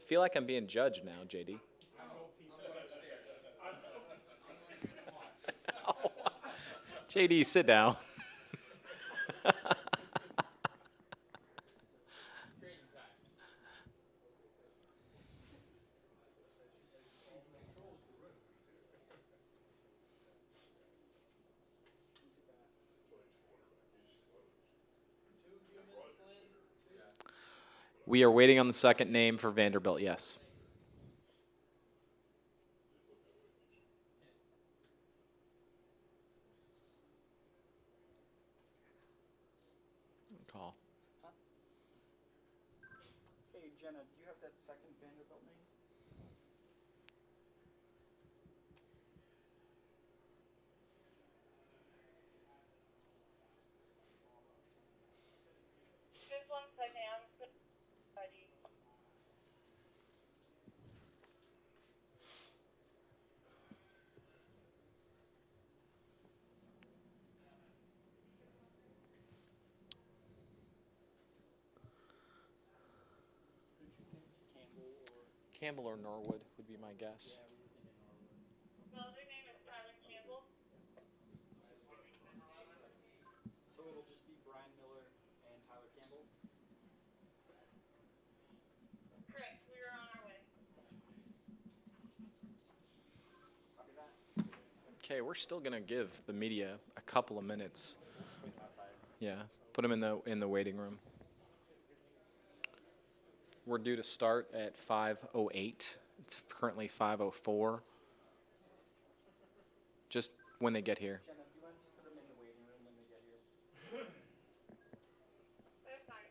feel like I'm being judged now, JD. JD, sit down. We are waiting on the second name for Vanderbilt, yes. Call. Hey, Jenna, do you have that second Vanderbilt name? Just 1 second, I'm ready. Campbell or? Campbell or Norwood would be my guess. Well, their name is Tyler Campbell. So it'll just be Brian Miller and Tyler Campbell? Correct, we are on our way. Copy that. Okay, we're still gonna give the media a couple of minutes. Wait outside. Yeah, put them in the waiting room. We're due to start at 5:08. It's currently 5:04. Just when they get here. Jenna, do you want to put them in the waiting room when they get here? That's fine.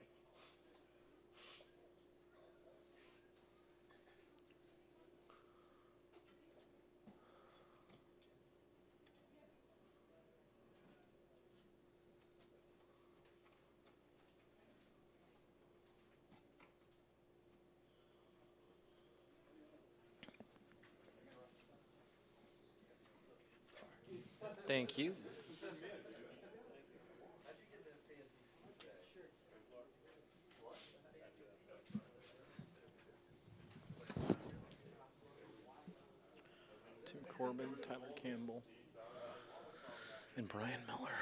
Thank you. Tim Corbin, Tyler Campbell, and Brian Miller.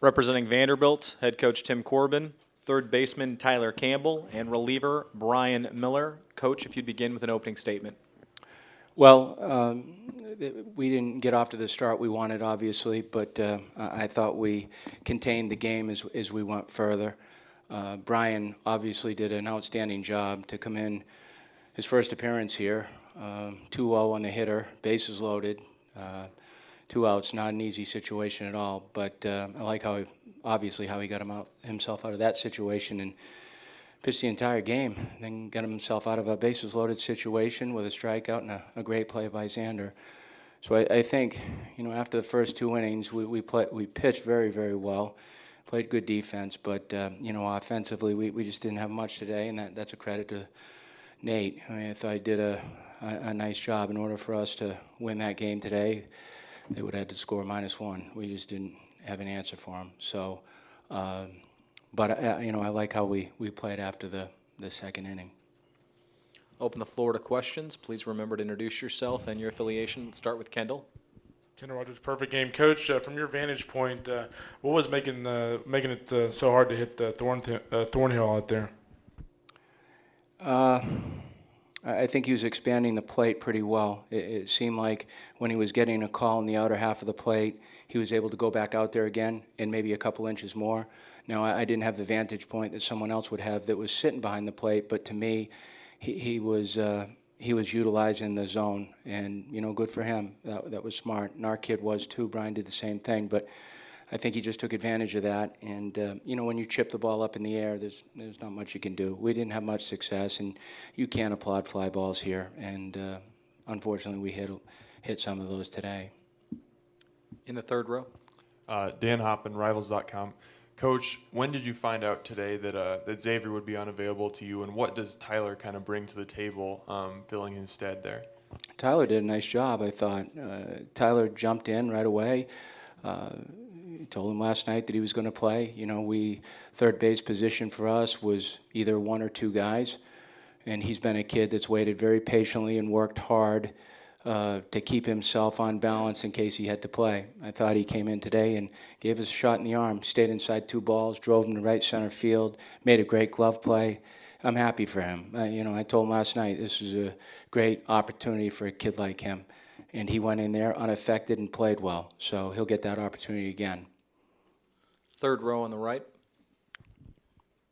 Representing Vanderbilt, head coach Tim Corbin, third baseman Tyler Campbell, and reliever Brian Miller. Coach, if you'd begin with an opening statement. Well, we didn't get off to the start we wanted, obviously, but I thought we contained the game as we went further. Brian obviously did an outstanding job to come in his first appearance here. 2-0 on the hitter, bases loaded, 2 outs, not an easy situation at all. But I like how he got himself out of that situation and pitched the entire game, then got himself out of a bases loaded situation with a strikeout and a great play by Xander. So I think, after the first 2 innings, we pitched very, very well, played good defense, but offensively we just didn't have much today, and that's a credit to Nate. I mean, I thought he did a nice job. In order for us to win that game today, they would have had to score -1. We just didn't have an answer for him. So. But I like how we played after the second inning. Open the floor to questions. Please remember to introduce yourself and your affiliation. Let's start with Kendall. Kendall Rogers, perfect game, Coach. From your vantage point, what was making it so hard to hit the Thornhill out there? I think he was expanding the plate pretty well. It seemed like when he was getting a call in the outer half of the plate, he was able to go back out there again and maybe a couple inches more. Now, I didn't have the vantage point that someone else would have that was sitting behind the plate, but to me, he was utilizing the zone, and good for him. That was smart, and our kid was too. Brian did the same thing, but I think he just took advantage of that. And when you chip the ball up in the air, there's not much you can do. We didn't have much success, and you can't applaud fly balls here. And unfortunately, we hit some of those today. In the third row. Dan Hoppin, Rivals.com. Coach, when did you find out today that Xavier would be unavailable to you, and what does Tyler kind of bring to the table, filling his stead there? Tyler did a nice job, I thought. Tyler jumped in right away. Told him last night that he was going to play. Third base position for us was either one or two guys, and he's been a kid that's waited very patiently and worked hard to keep himself on balance in case he had to play. I thought he came in today and gave us a shot in the arm, stayed inside two balls, drove him to right center field, made a great glove play. I'm happy for him. I told him last night this is a great opportunity for a kid like him, and he went in there unaffected and played well, so he'll get that opportunity again. Third row on the right.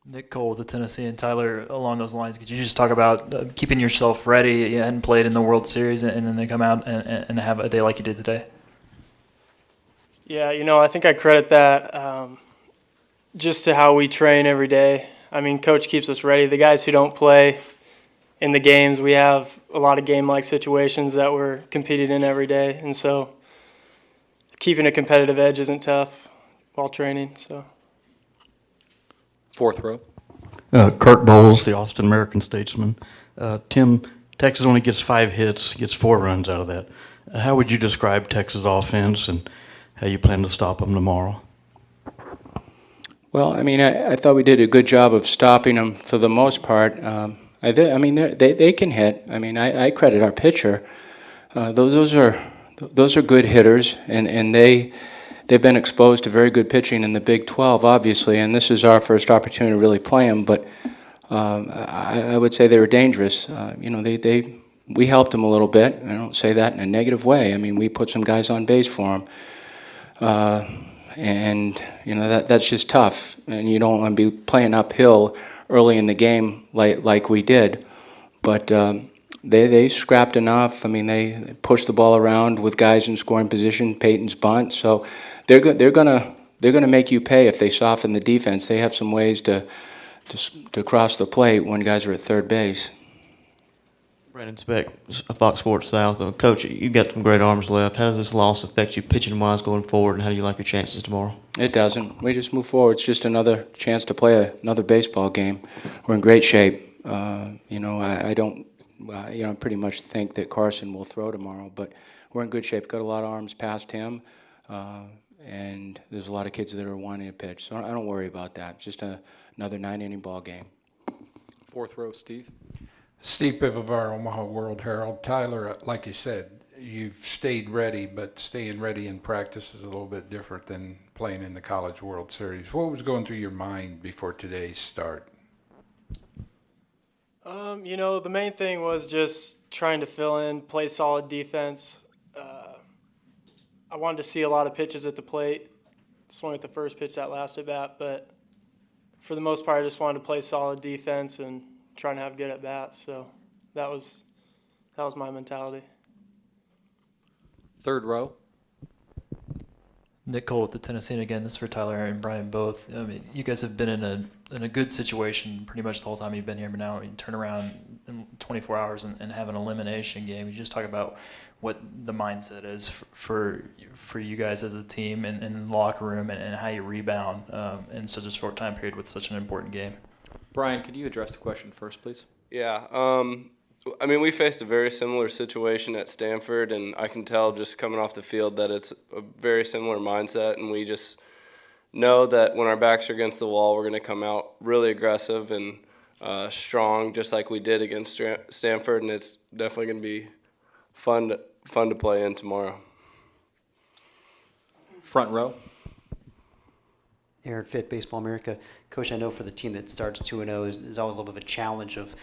Nick Cole with the Tennessee, and Tyler, along those lines, could you just talk about keeping yourself ready? You hadn't played in the World Series, and then they come out and have a day like you did today. Yeah, I think I credit that just to how we train every day. I mean, Coach keeps us ready. The guys who don't play in the games, we have a lot of game-like situations that we're competing in every day, and so keeping a competitive edge isn't tough while training. So. Fourth row. Kurt Bowles, the Austin American-Statesman. Tim, Texas only gets 5 hits, gets 4 runs out of that. How would you describe Texas offense and how you plan to stop them tomorrow? Well, I thought we did a good job of stopping them for the most part. They can hit. I credit our pitcher. Those are good hitters, and they've been exposed to very good pitching in the Big 12, obviously, and this is our first opportunity to really play them. But I would say they were dangerous. We helped them a little bit. I don't say that in a negative way. We put some guys on base for them. And that's just tough, and you don't want to be playing uphill early in the game like we did. But they scrapped enough. They pushed the ball around with guys in scoring position, Peyton's bunt. So they're gonna make you pay if they soften the defense. They have some ways to cross the plate when guys are at third base. Brandon Speck, Fox Sports South. Coach, you've got some great arms left. How does this loss affect you pitching-wise going forward, and how do you like your chances tomorrow? It doesn't. We just move forward. It's just another chance to play another baseball game. We're in great shape. I don't, pretty much think that Carson will throw tomorrow, but we're in good shape. Got a lot of arms past him, and there's a lot of kids that are wanting to pitch. So I don't worry about that. Just another 9-inning ball game. Fourth row, Steve. Steve Pivovar, Omaha World Herald. Tyler, like you said, you've stayed ready, but staying ready in practice is a little bit different than playing in the College World Series. What was going through your mind before today's start? The main thing was just trying to fill in, play solid defense. I wanted to see a lot of pitches at the plate. Swung at the first pitch that last at bat, but for the most part, I just wanted to play solid defense and trying to have good at bats. So that was my mentality. Third row. Nick Cole with the Tennessee, and again, this is for Tyler and Brian both. You guys have been in a good situation pretty much the whole time you've been here, but now you turn around in 24 hours and have an elimination game. You just talk about what the mindset is for you guys as a team and in the locker room, and how you rebound in such a short time period with such an important game. Brian, could you address the question first, please? Yeah. We faced a very similar situation at Stanford, and I can tell just coming off the field that it's a very similar mindset, and we just know that when our backs are against the wall, we're going to come out really aggressive and strong, just like we did against Stanford, and it's definitely going to be fun to play in tomorrow. Front row. Aaron Fitt, Baseball America. Coach, I know for the team that starts 2-0 is always a little bit of a challenge of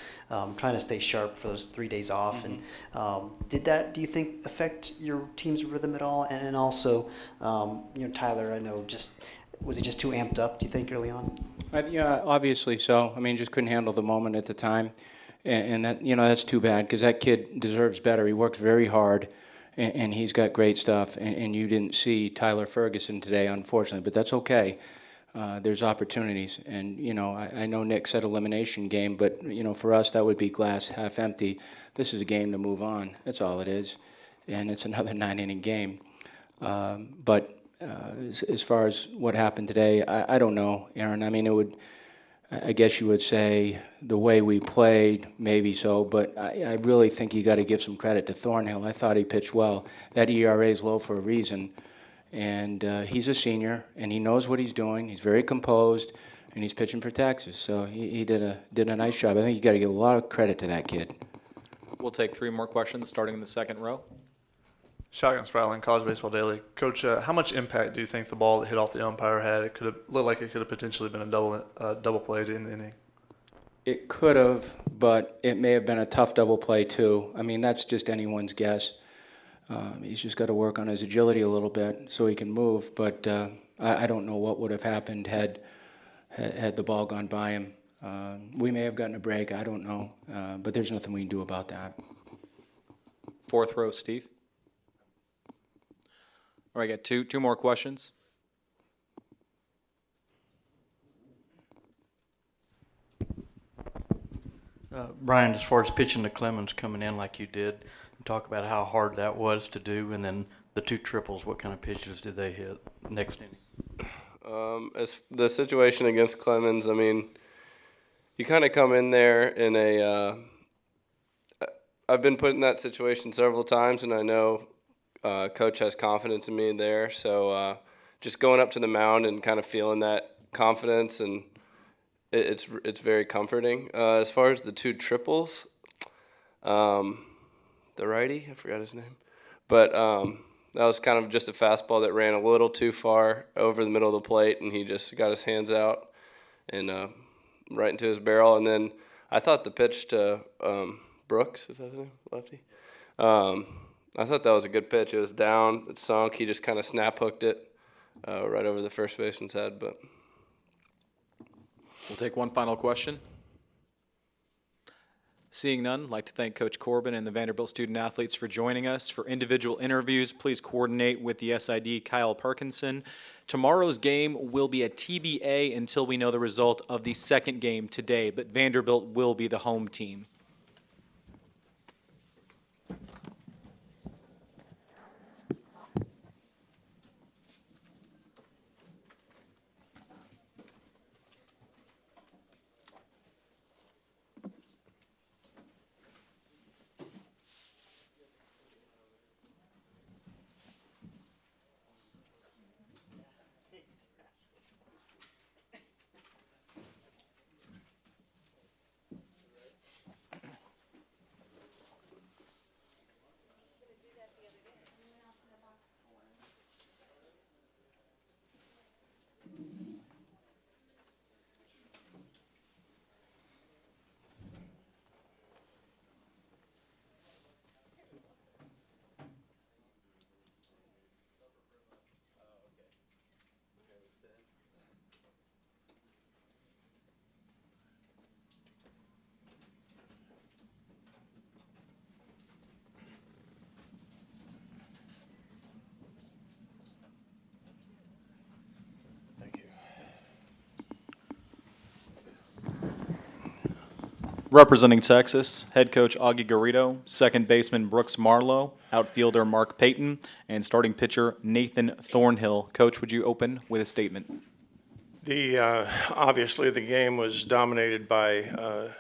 trying to stay sharp for those 3 days off. And did that, do you think, affect your team's rhythm at all? And also, Tyler, I know, was he just too amped up, do you think, early on? Yeah, obviously so. I mean, just couldn't handle the moment at the time. And that, that's too bad because that kid deserves better. He works very hard, and he's got great stuff. And you didn't see Tyler Ferguson today, unfortunately, but that's okay. There's opportunities, and I know Nick said elimination game, but for us that would be glass half empty. This is a game to move on. That's all it is, and it's another 9-inning game. But as far as what happened today, I don't know, Aaron. I mean, I guess you would say the way we played, maybe so, but I really think you got to give some credit to Thornhill. I thought he pitched well. That ERA is low for a reason. And he's a senior, and he knows what he's doing. He's very composed, and he's pitching for Texas. So he did a nice job. I think you got to give a lot of credit to that kid. We'll take 3 more questions, starting in the second row. Shotgun Spratling, College Baseball Daily. Coach, how much impact do you think the ball that hit off the umpire had? It could have looked like it could have potentially been a double play in the inning. It could have, but it may have been a tough double play too. I mean, that's just anyone's guess. He's just got to work on his agility a little bit so he can move. But I don't know what would have happened had the ball gone by him. We may have gotten a break. I don't know. But there's nothing we can do about that. Fourth row, Steve. All right, got two more questions. Brian, as far as pitching to Clemens coming in like you did, talk about how hard that was to do, and then the 2 triples, what kind of pitches did they hit next inning? As the situation against Clemens, I mean, you kind of come in there in I've been put in that situation several times, and I know Coach has confidence in me there. So just going up to the mound and kind of feeling that confidence, and it's very comforting. As far as the 2 triples, the righty, I forgot his name, but that was kind of just a fastball that ran a little too far over the middle of the plate, and he just got his hands out and right into his barrel. And then I thought the pitch to Brooks, is that his name, lefty? I thought that was a good pitch. It was down, it sunk. He just kind of snap hooked it right over the first baseman's head. But we'll take one final question. Seeing none, I'd like to thank Coach Corbin and the Vanderbilt student athletes for joining us. For individual interviews, please coordinate with the SID Kyle Parkinson. Tomorrow's game will be a TBA until we know the result of the second game today, but Vanderbilt will be the home team. Representing Texas, head coach Augie Garrido, second baseman Brooks Marlowe, outfielder Mark Payton, and starting pitcher Nathan Thornhill. Coach, would you open with a statement? Obviously the game was dominated by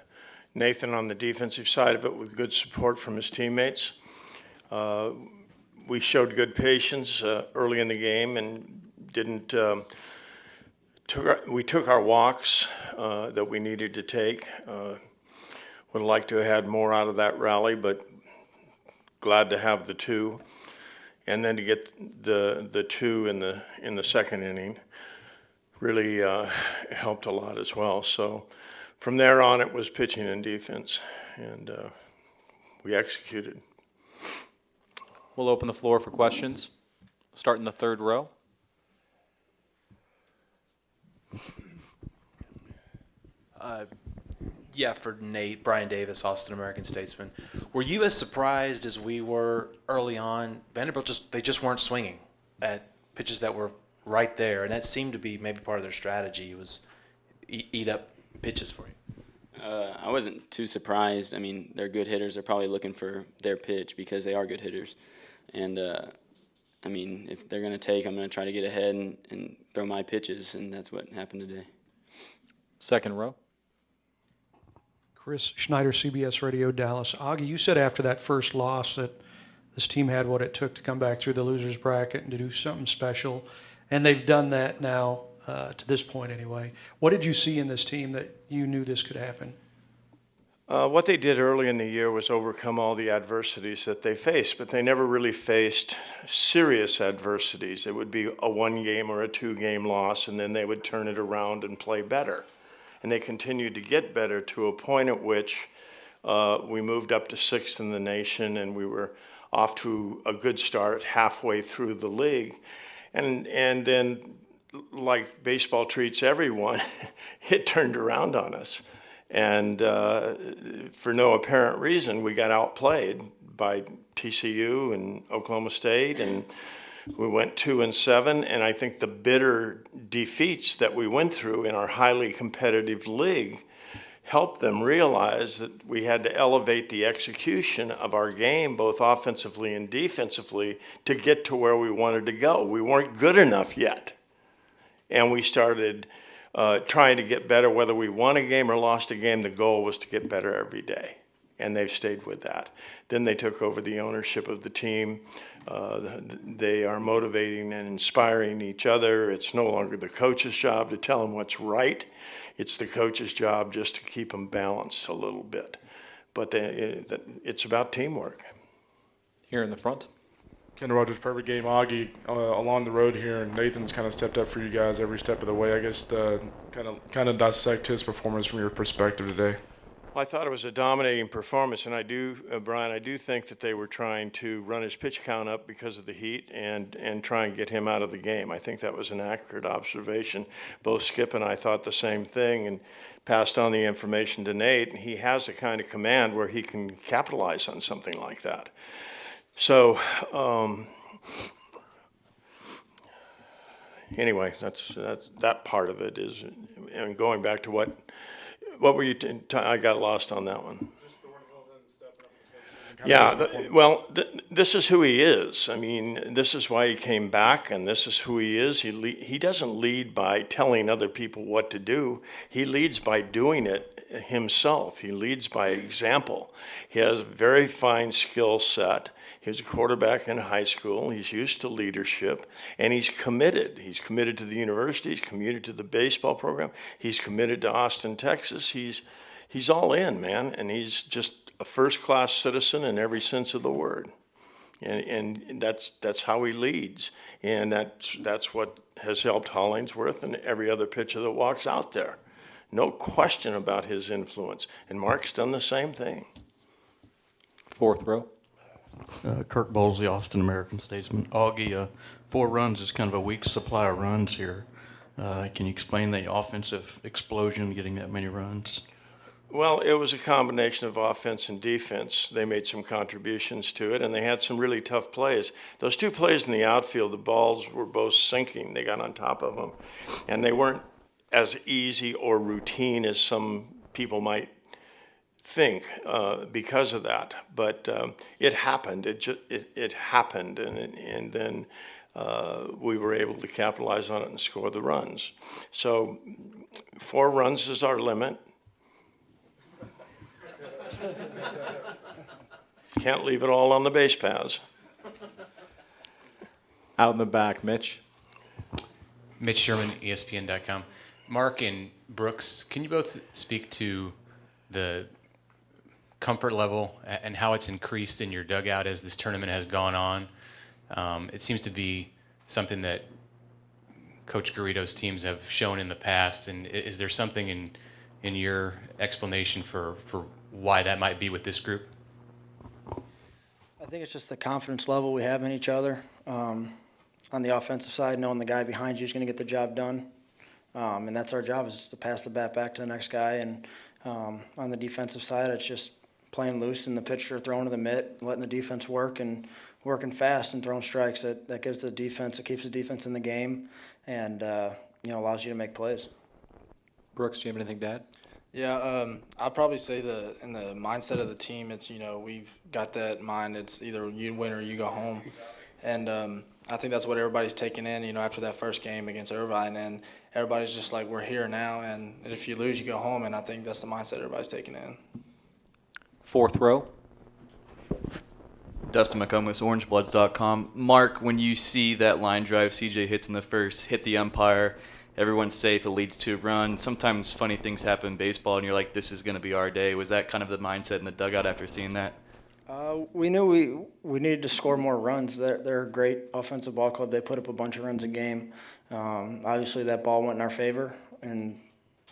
Nathan on the defensive side of it with good support from his teammates. We showed good patience early in the game and we took our walks that we needed to take. Would like to have had more out of that rally, but glad to have the 2. And then to get the 2 in the second inning really helped a lot as well. So from there on, it was pitching and defense, and we executed. We'll open the floor for questions. Start in the third row. Yeah, for Nate, Brian Davis, Austin American Statesman. Were you as surprised as we were early on? Vanderbilt they just weren't swinging at pitches that were right there, and that seemed to be maybe part of their strategy was eat up pitches for you. I wasn't too surprised. I mean, they're good hitters. They're probably looking for their pitch because they are good hitters. And, I mean, if they're going to take, I'm going to try to get ahead and throw my pitches, and that's what happened today. Second row. Chris Schneider, CBS Radio, Dallas. Augie, you said after that first loss that this team had what it took to come back through the loser's bracket and to do something special, and they've done that now to this point anyway. What did you see in this team that you knew this could happen? What they did early in the year was overcome all the adversities that they faced, but they never really faced serious adversities. It would be a 1-game or a 2-game loss, and then they would turn it around and play better. And they continued to get better to a point at which we moved up to 6th in the nation, and we were off to a good start halfway through the league. And then, like baseball treats everyone, it turned around on us. And for no apparent reason, we got outplayed by TCU and Oklahoma State, and we went 2-7. And I think the bitter defeats that we went through in our highly competitive league helped them realize that we had to elevate the execution of our game, both offensively and defensively, to get to where we wanted to go. We weren't good enough yet. And we started trying to get better. Whether we won a game or lost a game, the goal was to get better every day. And they've stayed with that. Then they took over the ownership of the team. They are motivating and inspiring each other. It's no longer the coach's job to tell them what's right. It's the coach's job just to keep them balanced a little bit. But it's about teamwork. Here in the front. Ken Rogers, perfect game. Augie, along the road here, and Nathan's kind of stepped up for you guys every step of the way. I guess kind of dissect his performance from your perspective today. Well, I thought it was a dominating performance, and I do, Brian, I do think that they were trying to run his pitch count up because of the heat and try and get him out of the game. I think that was an accurate observation. Both Skip and I thought the same thing and passed on the information to Nate, and he has the kind of command where he can capitalize on something like that. So, anyway, that's that part of it is, and going back to what were you? I got lost on that one. Yeah, well, this is who he is. I mean, this is why he came back, and this is who he is. He doesn't lead by telling other people what to do. He leads by doing it himself. He leads by example. He has a very fine skill set. He was a quarterback in high school. He's used to leadership, and he's committed. He's committed to the university. He's committed to the baseball program. He's committed to Austin, Texas. He's all in, man, and he's just a first-class citizen in every sense of the word. And that's how he leads, and that's what has helped Hollingsworth and every other pitcher that walks out there. No question about his influence, and Mark's done the same thing. Fourth row. Kirk Bowles, the Austin American Statesman. Augie, 4 runs is kind of a weak supply of runs here. Can you explain the offensive explosion, getting that many runs? Well, it was a combination of offense and defense. They made some contributions to it, and they had some really tough plays. Those 2 plays in the outfield, the balls were both sinking. They got on top of them, and they weren't as easy or routine as some people might think because of that. But it happened. It happened, and then we were able to capitalize on it and score the runs. So 4 runs is our limit. Can't leave it all on the base paths. Out in the back, Mitch. Mitch Sherman, ESPN.com. Mark and Brooks, can you both speak to the comfort level and how it's increased in your dugout as this tournament has gone on? It seems to be something that Coach Garrido's teams have shown in the past, and is there something in your explanation for why that might be with this group? I think it's just the confidence level we have in each other. On the offensive side, knowing the guy behind you is going to get the job done. And that's our job, is just to pass the bat back to the next guy. And on the defensive side, it's just playing loose in the pitcher, throwing to the mitt, letting the defense work and working fast and throwing strikes. That gives the defense, it keeps the defense in the game and allows you to make plays. Brooks, do you have anything to add? Yeah, I'll probably say in the mindset of the team, it's, we've got that mind. It's either you win or you go home. And I think that's what everybody's taking in, after that first game against Irvine. And everybody's just like, we're here now, and if you lose, you go home. And I think that's the mindset everybody's taking in. Fourth row. Dustin McComas, orangebloods.com. Mark, when you see that line drive CJ hits in the first, hit the umpire, everyone's safe, it leads to a run. Sometimes funny things happen in baseball, and you're like, this is going to be our day. Was that kind of the mindset in the dugout after seeing that? We knew we needed to score more runs. They're a great offensive ball club. They put up a bunch of runs a game. Obviously, that ball went in our favor, and,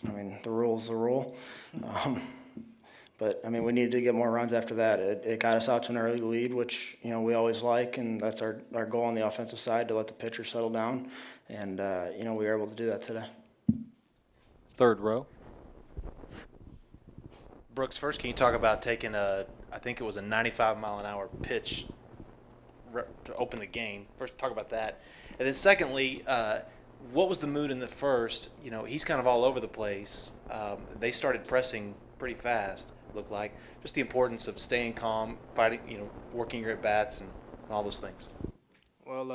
the rule's the rule. But, we needed to get more runs after that. It got us out to an early lead, which, we always like, and that's our goal on the offensive side, to let the pitcher settle down. And, we were able to do that today. Third row. Brooks, first, can you talk about taking I think it was a 95-mile-an-hour pitch to open the game? First, talk about that. And then secondly, what was the mood in the first? He's kind of all over the place. They started pressing pretty fast, it looked like. Just the importance of staying calm, fighting, working your at-bats and all those things. Well,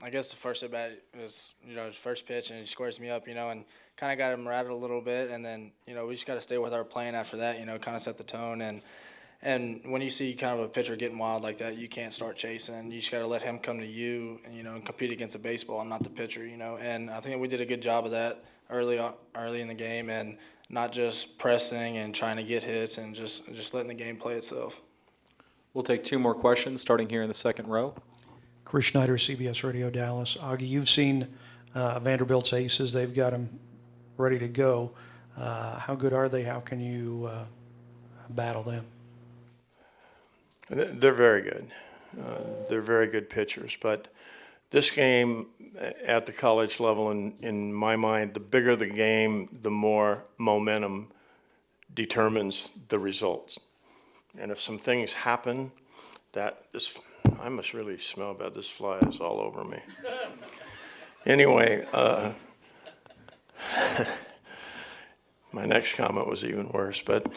I guess the first at-bat was, his first pitch, and he squares me up, and kind of got him rattled a little bit. And then, we just got to stay with our plan after that, kind of set the tone. And when you see kind of a pitcher getting wild like that, you can't start chasing. You just got to let him come to you, and compete against the baseball and not the pitcher, And I think we did a good job of that early in the game, and not just pressing and trying to get hits, and just letting the game play itself. We'll take two more questions, starting here in the second row. Chris Schneider, CBS Radio Dallas. Augie, you've seen Vanderbilt's aces. They've got them ready to go. How good are they? How can you battle them? They're very good. They're very good pitchers. But this game at the college level, in my mind, the bigger the game, the more momentum determines the results. And if some things happen I must really smell bad. This fly is all over me. Anyway, my next comment was even worse, but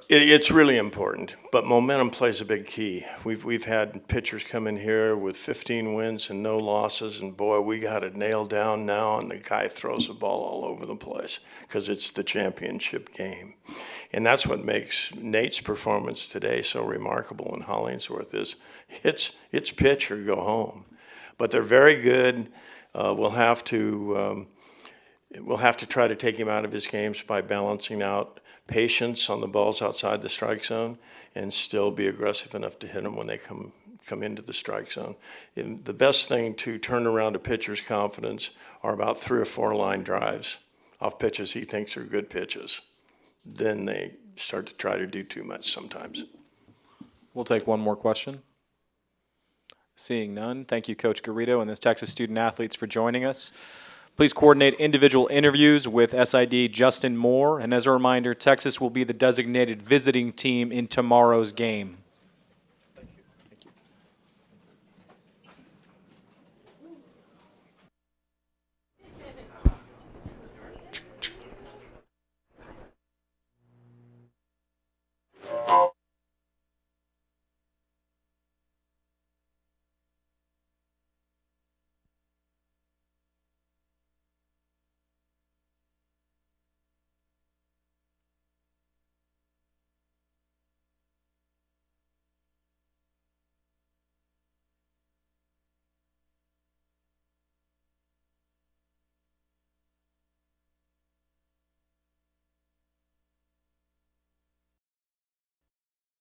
it's really important. But momentum plays a big key. We've had pitchers come in here with 15 wins and no losses, and boy, we got it nailed down now, and the guy throws the ball all over the place because it's the championship game. And that's what makes Nate's performance today so remarkable in Hollingsworth is it's pitch or go home. But they're very good. We'll have to try to take him out of his games by balancing out patience on the balls outside the strike zone and still be aggressive enough to hit them when they come into the strike zone. And the best thing to turn around a pitcher's confidence are about 3 or 4 line drives off pitches he thinks are good pitches. Then they start to try to do too much sometimes. We'll take one more question. Seeing none, thank you, Coach Garrido and the Texas student athletes for joining us. Please coordinate individual interviews with SID Justin Moore. And as a reminder, Texas will be the designated visiting team in tomorrow's game.